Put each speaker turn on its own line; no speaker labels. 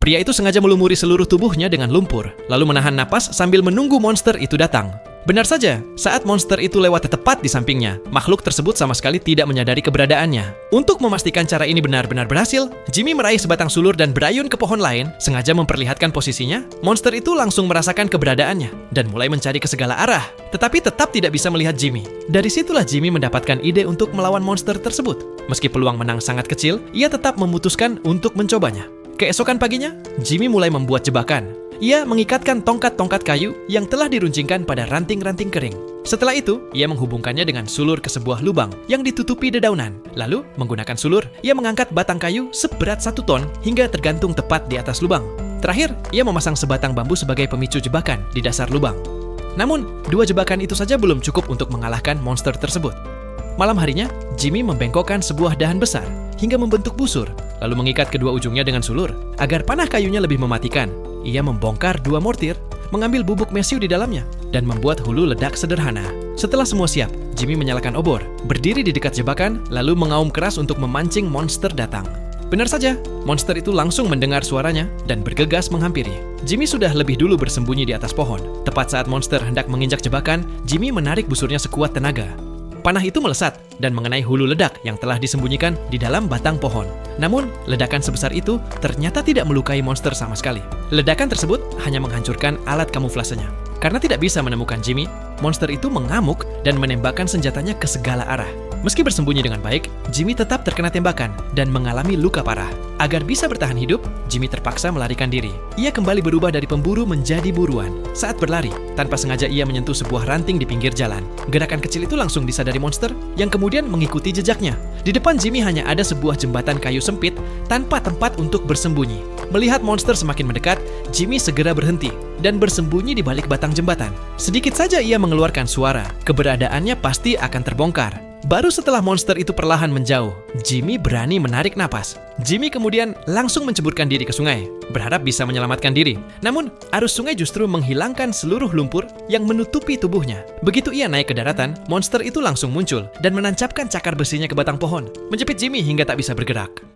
Pria itu sengaja melumuri seluruh tubuhnya dengan lumpur, lalu menahan napas sambil menunggu monster itu datang. Benar saja, saat monster itu lewat tepat di sampingnya, makhluk tersebut sama sekali tidak menyadari keberadaannya. Untuk memastikan cara ini benar-benar berhasil, Jimmy meraih sebatang sulur dan berayun ke pohon lain, sengaja memperlihatkan posisinya. Monster itu langsung merasakan keberadaannya dan mulai mencari ke segala arah, tetapi tetap tidak bisa melihat Jimmy. Dari situlah Jimmy mendapatkan ide untuk melawan monster tersebut. Meski peluang menang sangat kecil, ia tetap memutuskan untuk mencobanya. Keesokan paginya, Jimmy mulai membuat jebakan. Ia mengikatkan tongkat-tongkat kayu yang telah diruncingkan pada ranting-ranting kering. Setelah itu, ia menghubungkannya dengan sulur ke sebuah lubang yang ditutupi dedaunan. Lalu, menggunakan sulur, ia mengangkat batang kayu seberat 1 ton hingga tergantung tepat di atas lubang. Terakhir, ia memasang sebatang bambu sebagai pemicu jebakan di dasar lubang. Namun, 2 jebakan itu saja belum cukup untuk mengalahkan monster tersebut. Malam harinya, Jimmy membengkokkan sebuah dahan besar hingga membentuk busur, lalu mengikat kedua ujungnya dengan sulur agar panah kayunya lebih mematikan. Ia membongkar 2 mortir, mengambil bubuk mesiu di dalamnya, dan membuat hulu ledak sederhana. Setelah semua siap, Jimmy menyalakan obor, berdiri di dekat jebakan, lalu mengaum keras untuk memancing monster datang. Benar saja, monster itu langsung mendengar suaranya dan bergegas menghampiri. Jimmy sudah lebih dulu bersembunyi di atas pohon. Tepat saat monster hendak menginjak jebakan, Jimmy menarik busurnya sekuat tenaga. Panah itu melesat dan mengenai hulu ledak yang telah disembunyikan di dalam batang pohon. Namun, ledakan sebesar itu ternyata tidak melukai monster sama sekali. Ledakan tersebut hanya menghancurkan alat kamuflasenya. Karena tidak bisa menemukan Jimmy, monster itu mengamuk dan menembakkan senjatanya ke segala arah. Meski bersembunyi dengan baik, Jimmy tetap terkena tembakan dan mengalami luka parah. Agar bisa bertahan hidup, Jimmy terpaksa melarikan diri. Ia kembali berubah dari pemburu menjadi buruan. Saat berlari, tanpa sengaja ia menyentuh sebuah ranting di pinggir jalan. Gerakan kecil itu langsung disadari monster yang kemudian mengikuti jejaknya. Di depan Jimmy hanya ada sebuah jembatan kayu sempit tanpa tempat untuk bersembunyi. Melihat monster semakin mendekat, Jimmy segera berhenti dan bersembunyi di balik batang jembatan. Sedikit saja ia mengeluarkan suara, keberadaannya pasti akan terbongkar. Baru setelah monster itu perlahan menjauh, Jimmy berani menarik napas. Jimmy kemudian langsung menceburkan diri ke sungai, berharap bisa menyelamatkan diri. Namun, arus sungai justru menghilangkan seluruh lumpur yang menutupi tubuhnya. Begitu ia naik ke daratan, monster itu langsung muncul dan menancapkan cakar besinya ke batang pohon, menjepit Jimmy hingga tak bisa bergerak.